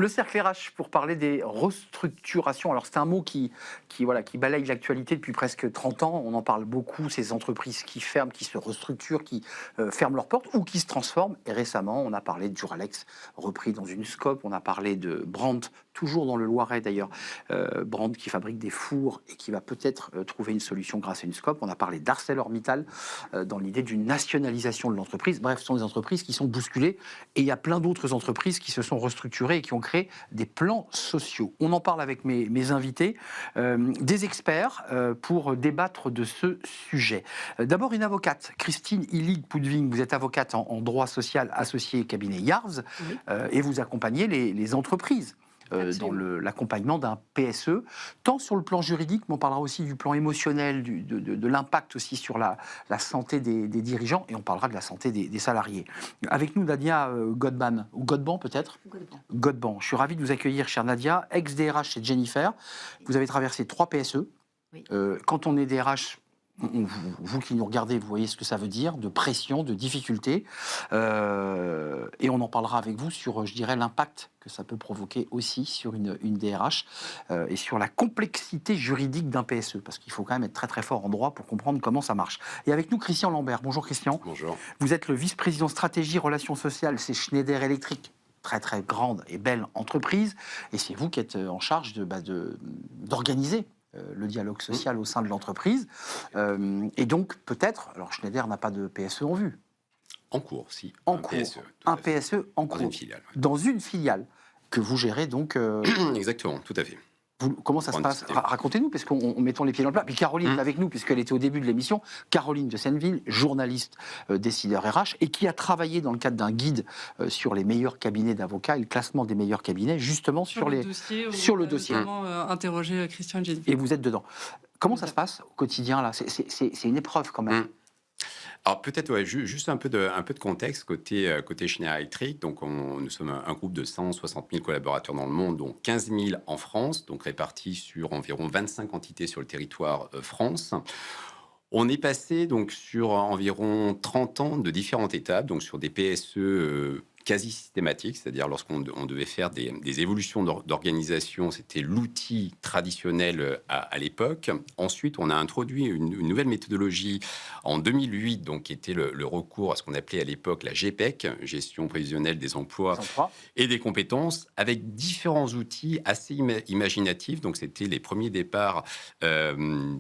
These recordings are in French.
Le cercle RH pour parler des restructurations. Alors c'est un mot qui balaye l'actualité depuis presque 30 ans. On en parle beaucoup, ces entreprises qui ferment, qui se restructurent, qui ferment leurs portes ou qui se transforment. Et récemment, on a parlé de Duralex, repris dans une scope. On a parlé de Brandt, toujours dans le Loiret d'ailleurs. Brandt qui fabrique des fours et qui va peut-être trouver une solution grâce à une scope. On a parlé d'ArcelorMittal dans l'idée d'une nationalisation de l'entreprise. Bref, ce sont des entreprises qui sont bousculées. Et il y a plein d'autres entreprises qui se sont restructurées et qui ont créé des plans sociaux. On en parle avec mes invités, des experts, pour débattre de ce sujet. D'abord, une avocate, Christine Illig-Poudving. Vous êtes avocate en droit social associée cabinet Yarves, oui. Et vous accompagnez les entreprises dans l'accompagnement d'un PSE, tant sur le plan juridique, mais on parlera aussi du plan émotionnel, de l'impact aussi sur la santé des dirigeants, et on parlera de la santé des salariés. Avec nous, Nadia Godban, ou Godban peut-être ? Godban. Je suis ravi de vous accueillir, chère Nadia, ex-DRH chez Jennifer. Vous avez traversé 3 PSE. Oui. Quand on est DRH, vous qui nous regardez, vous voyez ce que ça veut dire, de pression, de difficulté. Et on en parlera avec vous sur, je dirais, l'impact que ça peut provoquer aussi sur une DRH et sur la complexité juridique d'un PSE, parce qu'il faut quand même être très très fort en droit pour comprendre comment ça marche. Et avec nous, Christian Lambert. Bonjour Christian. Bonjour. Vous êtes le vice-président stratégie relations sociales, c'est Schneider Electric. Très très grande et belle entreprise. Et c'est vous qui êtes en charge d'organiser le dialogue social au sein de l'entreprise. Et donc, peut-être, alors Schneider n'a pas de PSE en vue. En cours, si. En cours. Un PSE en cours. Dans une filiale. Ouais. Dans une filiale que vous gérez donc. Exactement, tout à fait. Comment ça se passe ? Racontez-nous, parce qu'on mettons les pieds dans le plat. Puis Caroline est avec nous, puisqu'elle était au début de l'émission. Caroline de Senneville, journaliste, décideur RH, et qui a travaillé dans le cadre d'un guide sur les meilleurs cabinets d'avocats et le classement des meilleurs cabinets, justement sur le dossier. Interroger Christian et Jennifer. Et vous êtes dedans. Comment ça se passe au quotidien là ? C'est une épreuve quand même. Alors peut-être juste un peu de contexte côté Schneider Electric. Donc nous sommes un groupe de 160 000 collaborateurs dans le monde, dont 15 000 en France, donc répartis sur environ 25 entités sur le territoire France. On est passé donc sur environ 30 ans de différentes étapes, donc sur des PSE quasi systématique, c'est-à-dire lorsqu'on devait faire des évolutions d'organisation, c'était l'outil traditionnel à l'époque. Ensuite, on a introduit une nouvelle méthodologie en 2008, donc qui était le recours à ce qu'on appelait à l'époque la GPEC, gestion prévisionnelle des emplois et des compétences, avec différents outils assez imaginatifs. Donc, c'était les premiers départs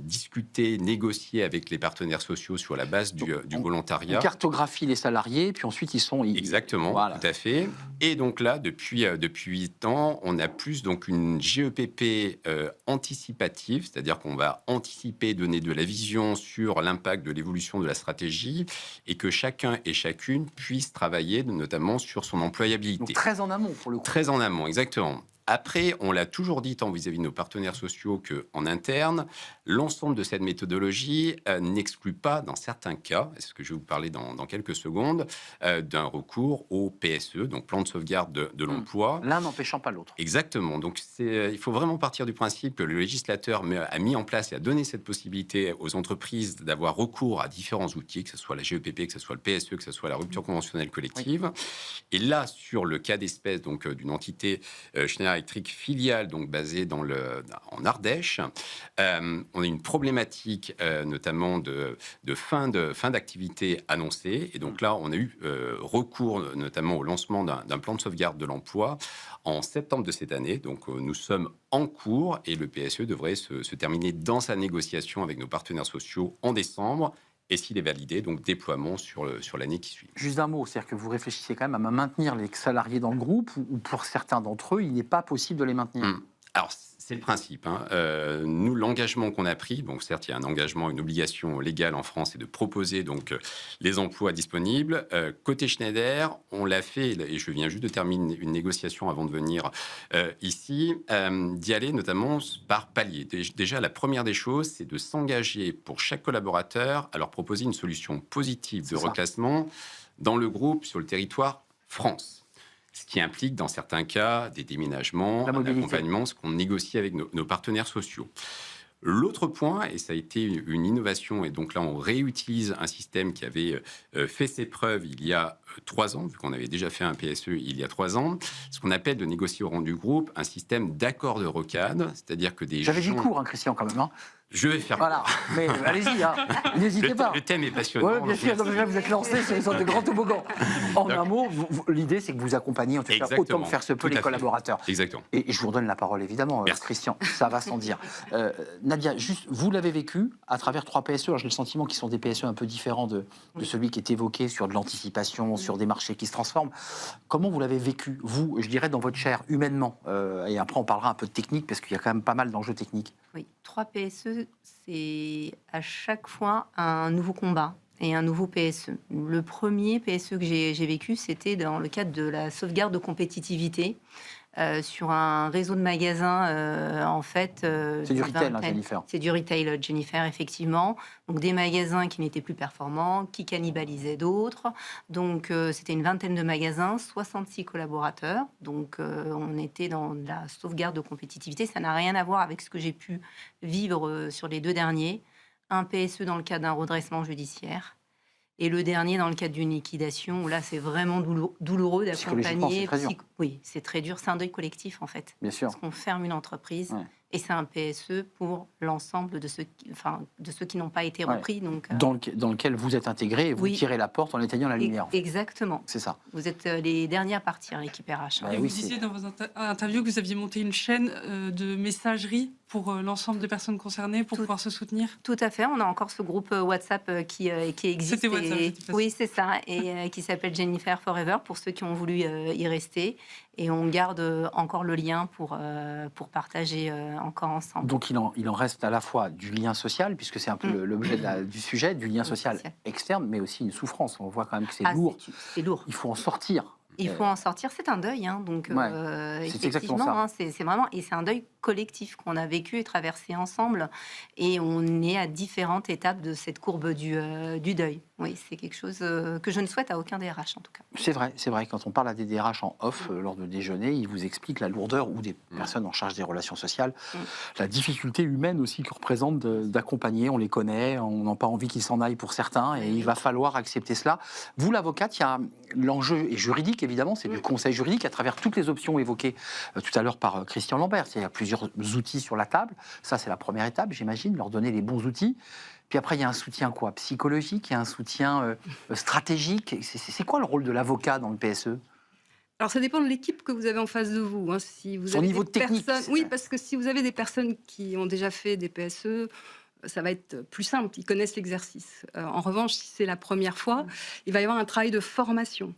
discutés, négociés avec les partenaires sociaux sur la base du volontariat. On cartographie les salariés, puis ensuite ils sont... Exactement. Voilà. Tout à fait. Et donc là, depuis 8 ans, on a plus donc une GEPP anticipative, c'est-à-dire qu'on va anticiper, donner de la vision sur l'impact de l'évolution de la stratégie et que chacun et chacune puisse travailler notamment sur son employabilité. Donc très en amont pour le coup. Très en amont, exactement. Après, on l'a toujours dit tant vis-à-vis de nos partenaires sociaux qu'en interne, l'ensemble de cette méthodologie n'exclut pas, dans certains cas, c'est ce que je vais vous parler dans quelques secondes, d'un recours au PSE, donc plan de sauvegarde de l'emploi. L'un n'empêchant pas l'autre. Exactement. Donc, il faut vraiment partir du principe que le législateur a mis en place et a donné cette possibilité aux entreprises d'avoir recours à différents outils, que ce soit la GEPP, que ce soit le PSE, que ce soit la rupture conventionnelle collective. Oui. Et là, sur le cas d'espèce donc d'une entité Schneider Electric filiale, donc basée en Ardèche, on a une problématique notamment de fin d'activité annoncée. Et donc là, on a eu recours notamment au lancement d'un plan de sauvegarde de l'emploi en septembre de cette année. Donc nous sommes en cours et le PSE devrait se terminer dans sa négociation avec nos partenaires sociaux en décembre. Et s'il est validé, donc déploiement sur l'année qui suit. Juste un mot, c'est-à-dire que vous réfléchissez quand même à maintenir les salariés dans le groupe, ou pour certains d'entre eux, il n'est pas possible de les maintenir. Alors, c'est le principe. Nous, l'engagement qu'on a pris, donc certes, il y a un engagement, une obligation légale en France, c'est de proposer donc les emplois disponibles. Côté Schneider, on l'a fait, et je viens juste de terminer une négociation avant de venir ici, d'y aller notamment par palier. Déjà, la première des choses, c'est de s'engager pour chaque collaborateur à leur proposer une solution positive de reclassement dans le groupe sur le territoire France. Ce qui implique, dans certains cas, des déménagements, un accompagnement, ce qu'on négocie avec nos partenaires sociaux. L'autre point, et ça a été une innovation, et donc là, on réutilise un système qui avait fait ses preuves il y a 3 ans, vu qu'on avait déjà fait un PSE il y a 3 ans, ce qu'on appelle de négocier au rang du groupe un système d'accord de rocade, c'est-à-dire que des J'avais dit gens... court, Christian, quand même. Hein. Je vais faire Voilà, mais allez-y, hein. N'hésitez pas. Le thème est passionnant. Oui, bien sûr, donc là, vous êtes lancé sur une sorte de grand toboggan. En un mot, l'idée, c'est que vous accompagnez, en tout cas, autant que faire se peut, les collaborateurs. Exactement. Et je vous redonne la parole, évidemment, Christian, ça va sans dire. Nadia, juste, vous l'avez vécu à travers 3 PSE. Alors, j'ai le sentiment qu'ils sont des PSE un peu différents de celui qui est évoqué sur de l'anticipation, sur des marchés qui se transforment. Comment vous l'avez vécu, vous, je dirais, dans votre chair, humainement et après, on parlera un peu de technique, parce qu'il y a quand même pas mal d'enjeux techniques. Oui, 3 PSE, c'est à chaque fois un nouveau combat et un nouveau PSE. Le premier PSE que j'ai vécu, c'était dans le cadre de la sauvegarde de compétitivité sur un réseau de magasins, en fait. C'est du retail, Jennifer. C'est du retail, Jennifer, effectivement. Donc des magasins qui n'étaient plus performants, qui cannibalisaient d'autres. Donc c'était une vingtaine de magasins, 66 collaborateurs. Donc on était dans la sauvegarde de compétitivité. Ça n'a rien à voir avec ce que j'ai pu vivre sur les 2 derniers. Un PSE dans le cadre d'un redressement judiciaire. Et le dernier, dans le cadre d'une liquidation, où là, c'est vraiment douloureux d'accompagner. Oui, c'est très dur. C'est un deuil collectif, en fait. Bien sûr. Parce qu'on ferme une entreprise, et c'est un PSE pour l'ensemble de ceux qui n'ont pas été repris. Donc, dans lequel vous êtes intégré et vous tirez la porte en éteignant la lumière. Exactement. C'est ça. Vous êtes les derniers à partir, l'équipe RH. Et vous disiez dans vos interviews que vous aviez monté une chaîne de messagerie pour l'ensemble des personnes concernées pour pouvoir se soutenir. Tout à fait. On a encore ce groupe WhatsApp qui existe. C'était WhatsApp. Oui, c'est ça. Et qui s'appelle Jennifer Forever pour ceux qui ont voulu y rester. Et on garde encore le lien pour partager encore ensemble. Donc il en reste à la fois du lien social, puisque c'est un peu l'objet du sujet, du lien social externe, mais aussi une souffrance. On voit quand même que c'est lourd. C'est lourd. Il faut en sortir. Il faut en sortir, c'est un deuil, hein, donc c'est exactement ça. Hein, c'est vraiment, et c'est un deuil collectif qu'on a vécu et traversé ensemble, et on est à différentes étapes de cette courbe du deuil. Oui, c'est quelque chose que je ne souhaite à aucun DRH en tout cas. C'est vrai. Quand on parle à des DRH en off lors de déjeuner, ils vous expliquent la lourdeur, ou des personnes en charge des relations sociales, la difficulté humaine aussi que représente d'accompagner. On les connaît, on n'a pas envie qu'ils s'en aillent pour certains, et il va falloir accepter cela. Vous, l'avocate, il y a l'enjeu juridique, évidemment, c'est du conseil juridique à travers toutes les options évoquées tout à l'heure par Christian Lambert. Il y a plusieurs outils sur la table. Ça, c'est la première étape, j'imagine, leur donner les bons outils. Puis après, il y a un soutien quoi? Psychologique, il y a un soutien stratégique. C'est quoi le rôle de l'avocat dans le PSE? Alors, ça dépend de l'équipe que vous avez en face de vous. Hein. Si vous Son avez niveau des technique. Oui, parce que si vous avez des personnes qui ont déjà fait des PSE, ça va être plus simple, ils connaissent l'exercice. En revanche, si c'est la première fois, il va y avoir un travail de formation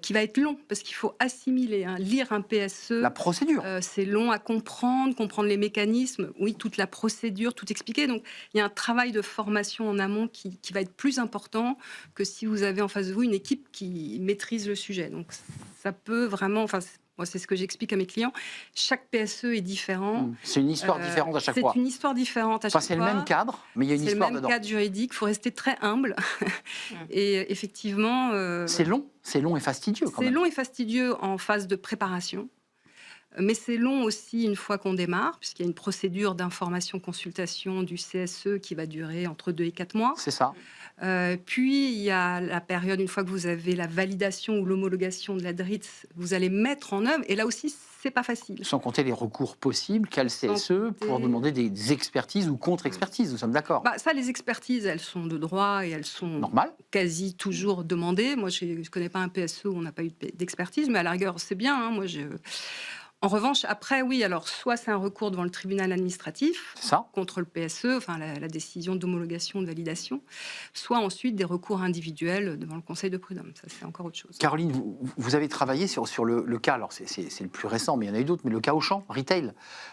qui va être long, parce qu'il faut assimiler, lire un PSE. La procédure. C'est long à comprendre les mécanismes, oui, toute la procédure, tout expliquer. Donc, il y a un travail de formation en amont qui va être plus important que si vous avez en face de vous une équipe qui maîtrise le sujet. Donc, ça peut vraiment... Moi, c'est ce que j'explique à mes clients. Chaque PSE est différent. C'est une histoire différente à chaque fois. C'est une histoire différente à chaque fois. C'est le même cadre, mais il y a une histoire dedans. C'est le même cadre juridique. Il faut rester très humble. Et effectivement... c'est long et fastidieux quand même. C'est long et fastidieux en phase de préparation. Mais c'est long aussi une fois qu'on démarre, puisqu'il y a une procédure d'information-consultation du CSE qui va durer entre 2 et 4 mois. C'est ça. Puis, il y a la période, une fois que vous avez la validation ou l'homologation de la DRITS, vous allez mettre en œuvre. Et là aussi, c'est pas facile. Sans compter les recours possibles qu'a le CSE pour demander des expertises ou contre-expertises. Nous sommes d'accord. Ça, les expertises, elles sont de droit et elles sont normal, quasi toujours demandées. Moi, je ne connais pas un PSE où on n'a pas eu d'expertise, mais à la rigueur, c'est bien. Hein. En revanche, après, oui, alors soit c'est un recours devant le tribunal administratif contre le PSE, enfin la décision d'homologation, de validation, soit ensuite des recours individuels devant le Conseil de prud'homme. Ça, c'est encore autre chose. Caroline, vous avez travaillé sur le cas, alors c'est le plus récent, mais il y en a eu d'autres, mais le cas Auchan, retail,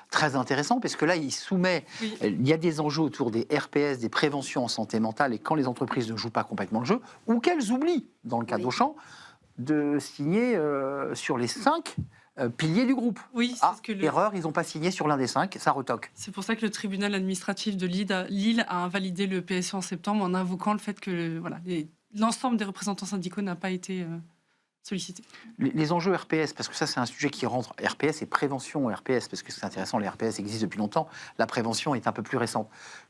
très intéressant, parce que là, il y a des enjeux autour des RPS, des préventions en santé mentale, et quand les entreprises ne jouent pas complètement le jeu, ou qu'elles oublient, dans le cas d'Auchan, de signer sur les 5 piliers du groupe. Oui, c'est erreur, ils n'ont pas signé sur l'un des 5, ça retoque. C'est pour ça que le tribunal administratif de Lille a invalidé le PSE en septembre en invoquant le fait que l'ensemble des représentants syndicaux n'a pas été sollicité. Les enjeux RPS, parce que ça c'est un sujet qui rentre, RPS et prévention RPS, parce que c'est intéressant, les RPS existent depuis longtemps, la prévention est un peu plus récente.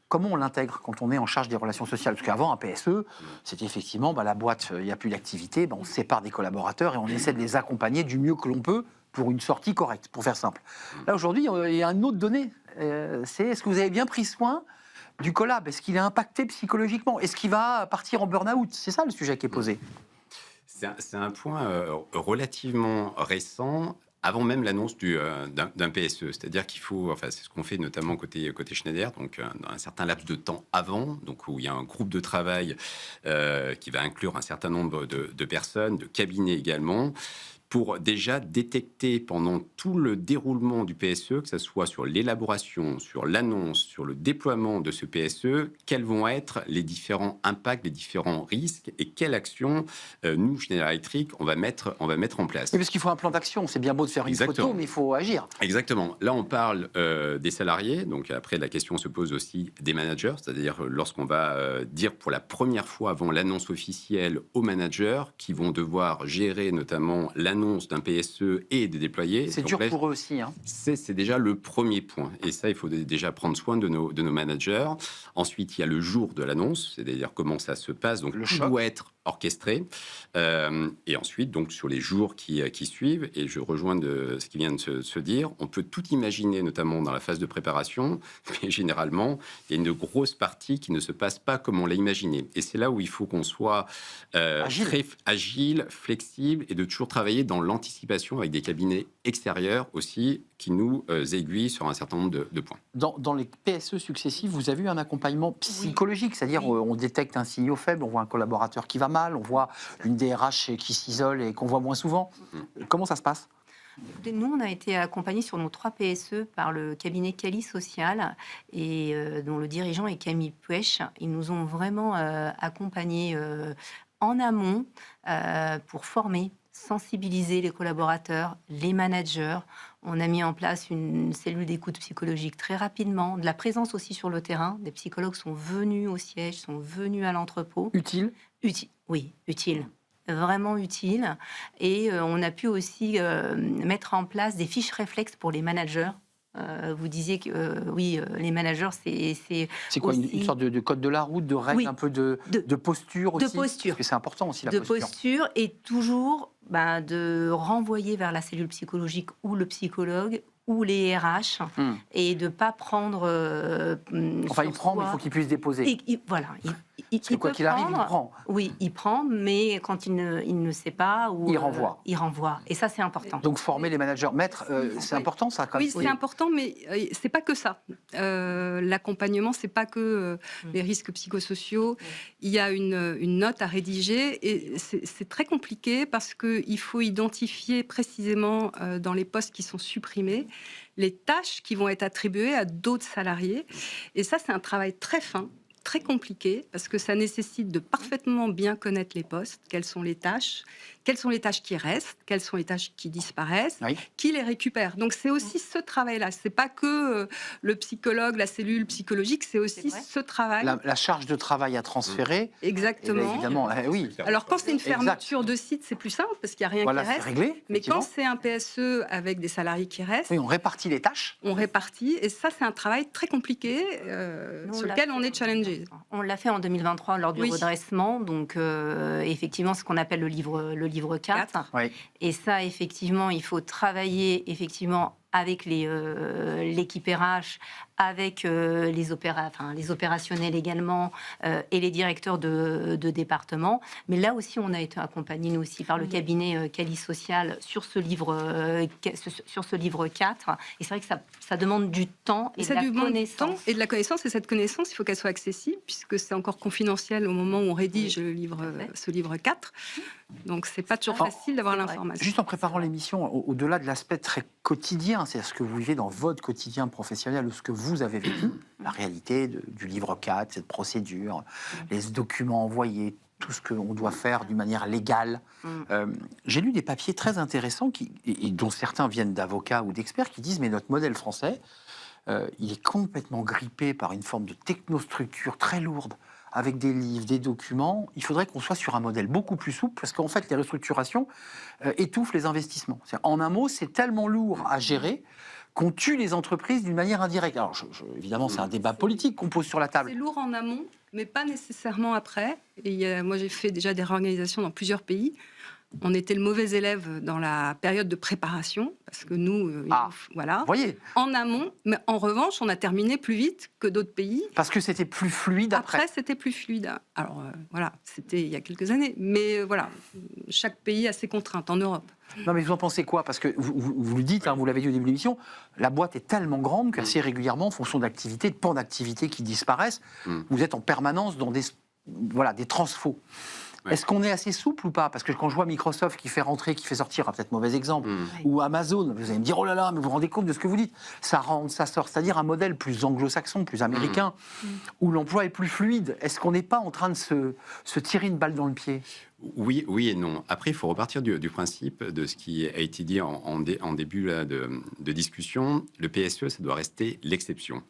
Comment on l'intègre quand on est en charge des relations sociales? Parce qu'avant, un PSE, c'était effectivement, la boîte, il n'y a plus d'activité, on se sépare des collaborateurs et on essaie de les accompagner du mieux que l'on peut pour une sortie correcte, pour faire simple. Là aujourd'hui, il y a une autre donnée, c'est est-ce que vous avez bien pris soin du collab? Est-ce qu'il est impacté psychologiquement? Est-ce qu'il va partir en burn-out? C'est ça le sujet qui est posé. C'est un point relativement récent, avant même l'annonce d'un PSE. C'est-à-dire qu'il faut, c'est ce qu'on fait notamment côté Schneider, donc un certain laps de temps avant, donc où il y a un groupe de travail qui va inclure un certain nombre de personnes, de cabinets également, pour déjà détecter pendant tout le déroulement du PSE, que ce soit sur l'élaboration, sur l'annonce, sur le déploiement de ce PSE, quels vont être les différents impacts, les différents risques et quelles actions nous, Schneider Electric, on va mettre en place. Et parce qu'il faut un plan d'action, c'est bien beau de faire une photo, mais il faut agir. Exactement. Là, on parle des salariés, donc après la question se pose aussi des managers, c'est-à-dire lorsqu'on va dire pour la première fois avant l'annonce officielle aux managers qui vont devoir gérer notamment l'annonce d'un PSE et des déployés. C'est dur pour eux aussi. C'est déjà le premier point. Et ça, il faut déjà prendre soin de nos managers. Ensuite, il y a le jour de l'annonce, c'est-à-dire comment ça se passe. Donc, tout doit être orchestré. Et ensuite, donc, sur les jours qui suivent, et je rejoins de ce qui vient de se dire, on peut tout imaginer, notamment dans la phase de préparation, mais généralement, il y a une grosse partie qui ne se passe pas comme on l'a imaginé. Et c'est là où il faut qu'on soit très agile, flexible, et de toujours travailler dans l'anticipation avec des cabinets extérieurs aussi, qui nous aiguillent sur un certain nombre de points. Dans les PSE successifs, vous avez eu un accompagnement psychologique, c'est-à-dire on détecte un signal faible, on voit un collaborateur qui va mal, on voit une DRH qui s'isole et qu'on voit moins souvent. Comment ça se passe? Nous, on a été accompagnés sur nos 3 PSE par le cabinet Cali Social et dont le dirigeant est Camille Puech. Ils nous ont vraiment accompagnés en amont pour former, sensibiliser les collaborateurs, les managers. On a mis en place une cellule d'écoute psychologique très rapidement, de la présence aussi sur le terrain. Des psychologues sont venus au siège, sont venus à l'entrepôt. Utile? Oui, utile. Vraiment utile. Et on a pu aussi mettre en place des fiches réflexes pour les managers. Vous disiez que les managers, c'est quoi aussi... une sorte de code de la route, de règles, un peu de posture aussi. De posture. Parce que c'est important aussi la posture. De posture et toujours de renvoyer vers la cellule psychologique ou le psychologue ou les RH et de ne pas prendre. Il prend, mais il faut qu'il puisse déposer. Voilà. Parce que quoi qu'il arrive, il prend. Oui, il prend, mais quand il ne sait pas... il renvoie. Il renvoie. Et ça, c'est important. Donc, former les managers. Maître, c'est important, ça quand même. Oui, c'est important, mais c'est pas que ça. L'accompagnement, c'est pas que les risques psychosociaux. Il y a une note à rédiger et c'est très compliqué parce qu'il faut identifier précisément dans les postes qui sont supprimés les tâches qui vont être attribuées à d'autres salariés. Et ça, c'est un travail très fin, très compliqué, parce que ça nécessite de parfaitement bien connaître les postes, quelles sont les tâches qui restent, quelles sont les tâches qui disparaissent, qui les récupère. Donc c'est aussi ce travail-là. C'est pas que le psychologue, la cellule psychologique, c'est aussi ce travail. La charge de travail à transférer. Exactement. Évidemment, oui. Alors quand c'est une fermeture de site, c'est plus simple parce qu'il n'y a rien qui reste. Réglé, mais quand c'est un PSE avec des salariés qui restent, on répartit les tâches. On répartit, et ça c'est un travail très compliqué sur lequel on est challengé. On l'a fait en 2023 lors du redressement, donc effectivement ce qu'on appelle le livre 4. Oui. Et ça, effectivement, il faut travailler effectivement avec l'équipe RH, avec les opérationnels également et les directeurs de département. Mais là aussi, on a été accompagnés, nous aussi, par le cabinet Cali Social sur ce livre 4. Et c'est vrai que ça demande du temps et de la connaissance. Et de la connaissance. Et cette connaissance, il faut qu'elle soit accessible, puisque c'est encore confidentiel au moment où on rédige ce livre 4. Donc, c'est pas toujours facile d'avoir l'information. Juste en préparant l'émission, au-delà de l'aspect très quotidien, c'est ce que vous vivez dans votre quotidien professionnel ou ce que vous avez vécu, la réalité du livre 4, cette procédure, les documents envoyés, tout ce qu'on doit faire d'une manière légale. J'ai lu des papiers très intéressants et dont certains viennent d'avocats ou d'experts qui disent mais notre modèle français, il est complètement grippé par une forme de technostructure très lourde, avec des livres, des documents. Il faudrait qu'on soit sur un modèle beaucoup plus souple, parce qu'en fait, les restructurations étouffent les investissements. En un mot, c'est tellement lourd à gérer qu'on tue les entreprises d'une manière indirecte. Alors, évidemment, c'est un débat politique qu'on pose sur la table. C'est lourd en amont, mais pas nécessairement après. Et moi, j'ai fait déjà des réorganisations dans plusieurs pays. On était le mauvais élève dans la période de préparation, parce que nous, voilà, voyez, en amont. Mais en revanche, on a terminé plus vite que d'autres pays. Parce que c'était plus fluide après. Après, c'était plus fluide. Alors, voilà, c'était il y a quelques années. Mais voilà, chaque pays a ses contraintes en Europe. Non, mais vous en pensez quoi? Parce que vous le dites, hein, vous l'avez dit au début de l'émission, la boîte est tellement grande qu'assez régulièrement, en fonction d'activités, de pans d'activités qui disparaissent, vous êtes en permanence dans des transfos. Ouais. Est-ce qu'on est assez souple ou pas? Parce que quand je vois Microsoft qui fait rentrer, qui fait sortir, peut-être mauvais exemple, ou Amazon, vous allez me dire, oh là là, mais vous vous rendez compte de ce que vous dites? Ça rentre, ça sort, c'est-à-dire un modèle plus anglo-saxon, plus américain, où l'emploi est plus fluide. Est-ce qu'on n'est pas en train de se tirer une balle dans le pied? Oui et non. Après, il faut repartir du principe de ce qui a été dit en début là, de discussion. Le PSE, ça doit rester l'exception.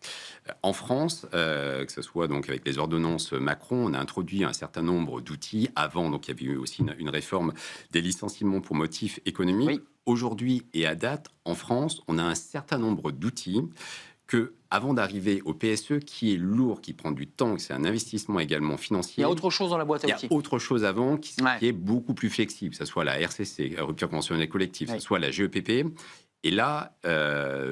En France, que ce soit donc avec les ordonnances Macron, on a introduit un certain nombre d'outils. Avant, donc, il y avait eu aussi une réforme des licenciements pour motifs économiques. Oui. Aujourd'hui et à date, en France, on a un certain nombre d'outils que, avant d'arriver au PSE, qui est lourd, qui prend du temps, c'est un investissement également financier. Il y a autre chose dans la boîte à outils. Il y a autre chose avant qui est beaucoup plus flexible, que ce soit la RCC, rupture conventionnelle collective, que ce soit la GEPP. Et là,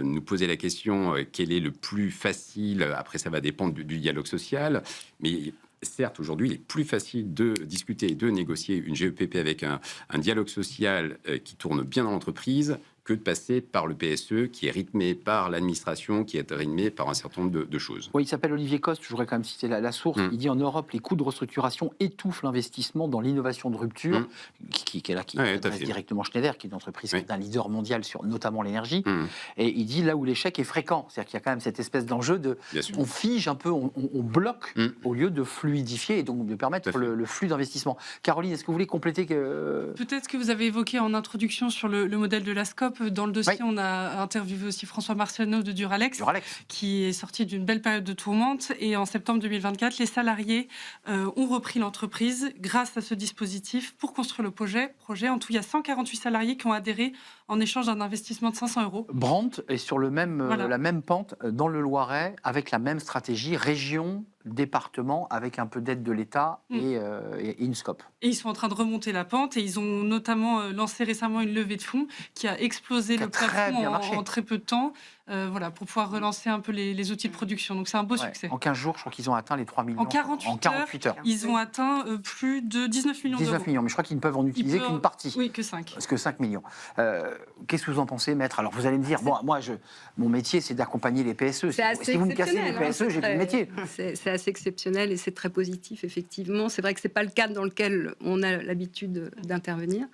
nous poser la question, quel est le plus facile? Après, ça va dépendre du dialogue social, mais... Certes, aujourd'hui, il est plus facile de discuter et de négocier une GEPP avec un dialogue social qui tourne bien dans l'entreprise que de passer par le PSE, qui est rythmé par l'administration, qui est rythmé par un certain nombre de choses. Oui, il s'appelle Olivier Coste, je voudrais quand même citer la source. Il dit en Europe, les coûts de restructuration étouffent l'investissement dans l'innovation de rupture, qui est là, qui adresse directement Schneider, qui est une entreprise qui est un leader mondial sur notamment l'énergie. Et il dit là où l'échec est fréquent, c'est-à-dire qu'il y a quand même cette espèce d'enjeu de... On fige un peu, on bloque au lieu de fluidifier et donc de permettre le flux d'investissement. Caroline, est-ce que vous voulez compléter Peut-être que vous avez évoqué en introduction sur le modèle de la SCOP. Dans le dossier, on a interviewé aussi François Marciano de Duralex, qui est sorti d'une belle période de tourmente. Et en septembre 2024, les salariés ont repris l'entreprise grâce à ce dispositif pour construire le projet. En tout, il y a 148 salariés qui ont adhéré en échange d'un investissement de 500 €. Brandt est sur la même pente dans le Loiret, avec la même stratégie, région, département, avec un peu d'aide de l'État et une SCOP. Et ils sont en train de remonter la pente et ils ont notamment lancé récemment une levée de fonds qui a explosé le plafond en très peu de temps, pour pouvoir relancer un peu les outils de production. Donc c'est un beau succès. En 15 jours, je crois qu'ils ont atteint les 3 millions. En 48 heures, ils ont atteint plus de 19 millions d'euros. 19 millions, mais je crois qu'ils ne peuvent en utiliser qu'une partie. Oui, que 5. Parce que 5 millions. Qu'est-ce que vous en pensez, maître? Alors vous allez me dire, mon métier, c'est d'accompagner les PSE. Si vous me cassez les PSE, j'ai plus de métier. C'est assez exceptionnel et c'est très positif, effectivement. C'est vrai que ce n'est pas le cadre dans lequel on a l'habitude d'intervenir.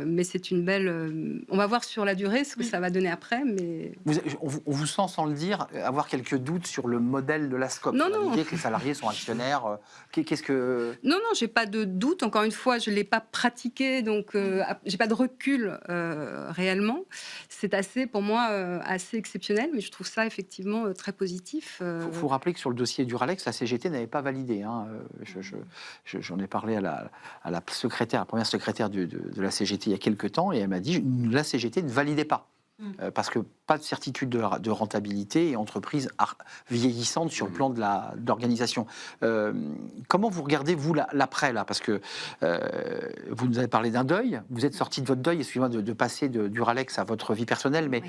Mais c'est une belle... on va voir sur la durée ce que ça va donner après, mais... On vous sent, sans le dire, avoir quelques doutes sur le modèle de la SCOP. Non. L'idée que les salariés sont actionnaires. Qu'est-ce que... Non, j'ai pas de doute. Encore une fois, je l'ai pas pratiqué, donc j'ai pas de recul réellement. C'est pour moi, assez exceptionnel, mais je trouve ça effectivement très positif. Il faut rappeler que sur le dossier Duralex, la CGT n'avait pas validé. J'en ai parlé à la première secrétaire de la CGT il y a quelques temps, et elle m'a dit la CGT ne validait pas. Parce que pas de certitude de rentabilité et entreprise vieillissante sur le plan de l'organisation. Comment vous regardez, vous, l'après, là? Parce que vous nous avez parlé d'un deuil, vous êtes sorti de votre deuil, excusez-moi de passer de Duralex à votre vie personnelle, mais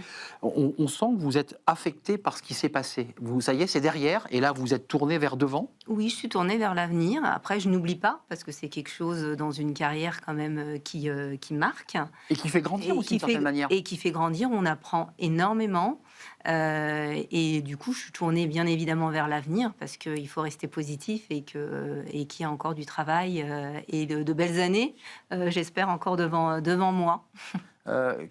on sent que vous êtes affecté par ce qui s'est passé. Ça y est, c'est derrière, et là, vous êtes tourné vers devant? Oui, je suis tournée vers l'avenir. Après, je n'oublie pas, parce que c'est quelque chose dans une carrière quand même qui marque. Et qui fait grandir aussi, d'une certaine manière. Et qui fait grandir, on apprend énormément. Et du coup, je suis tournée bien évidemment vers l'avenir, parce qu'il faut rester positif et qu'il y a encore du travail et de belles années, j'espère, encore devant moi.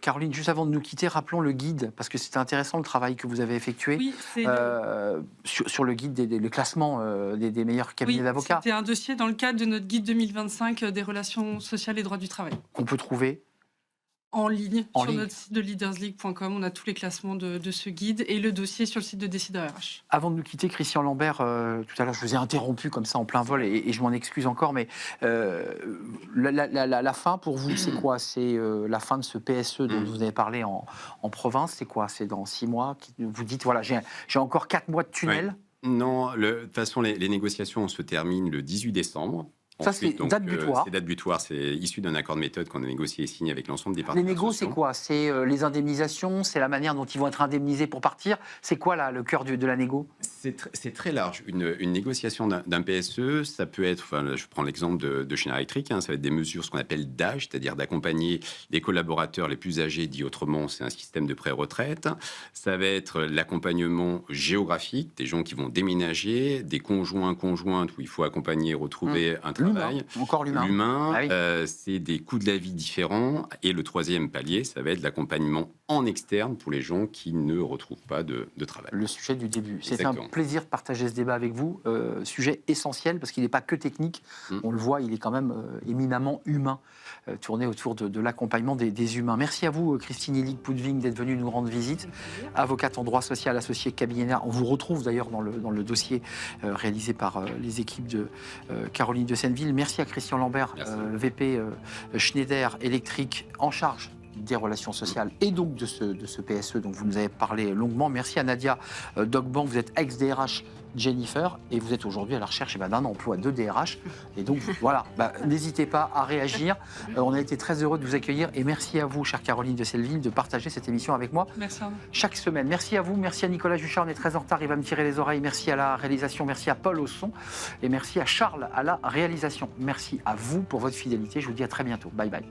Caroline, juste avant de nous quitter, rappelons le guide, parce que c'était intéressant le travail que vous avez effectué. Oui, sur le guide le classement des meilleurs cabinets d'avocats. C'était un dossier dans le cadre de notre guide 2025 des relations sociales et droits du travail. Qu'on peut trouver En ligne, sur notre site de leadersleague.com, on a tous les classements de ce guide et le dossier sur le site de Décideur RH. Avant de nous quitter, Christian Lambert, tout à l'heure je vous ai interrompu comme ça en plein vol et je m'en excuse encore, mais la fin pour vous, c'est quoi? C'est la fin de ce PSE dont vous avez parlé en province, c'est quoi? C'est dans 6 mois? Vous dites, voilà, j'ai encore 4 mois de tunnel. Oui. Non, de toute façon, les négociations se terminent le 18 décembre. Ça, c'est date butoir. C'est date butoir, c'est issu d'un accord de méthode qu'on a négocié et signé avec l'ensemble des partenaires. Les négos, c'est quoi? C'est les indemnisations, c'est la manière dont ils vont être indemnisés pour partir. C'est quoi là, le cœur de la négo? C'est très large. Une négociation d'un PSE, ça peut être, enfin, je prends l'exemple de Schneider Electric, ça va être des mesures, ce qu'on appelle d'âge, c'est-à-dire d'accompagner les collaborateurs les plus âgés, dit autrement, c'est un système de pré-retraite. Ça va être l'accompagnement géographique, des gens qui vont déménager, des conjointes où il faut accompagner et retrouver un travail. Encore l'humain. Ah oui. C'est des coûts de la vie différents. Et le troisième palier, ça va être l'accompagnement en externe pour les gens qui ne retrouvent pas de travail. Le sujet du début. C'est un plaisir de partager ce débat avec vous. Sujet essentiel parce qu'il n'est pas que technique. On le voit, il est quand même éminemment humain, tourné autour de l'accompagnement des humains. Merci à vous, Christine Illig-Poudving, d'être venue nous rendre visite. Avocate en droit social associée cabinet. On vous retrouve d'ailleurs dans le dossier réalisé par les équipes de Caroline de Senneville. Merci à Christian Lambert, VP Schneider Electric, en charge des relations sociales et donc de ce PSE dont vous nous avez parlé longuement. Merci à Nadia Dogban, vous êtes ex-DRH Jennifer et vous êtes aujourd'hui à la recherche d'un emploi de DRH. Et donc voilà, n'hésitez pas à réagir. On a été très heureux de vous accueillir et merci à vous, chère Caroline de Senneville, de partager cette émission avec moi. Merci à vous. Chaque semaine. Merci à vous, merci à Nicolas Juchard, on est très en retard, il va me tirer les oreilles. Merci à la réalisation, merci à Paul au son et merci à Charles à la réalisation. Merci à vous pour votre fidélité. Je vous dis à très bientôt. Bye bye.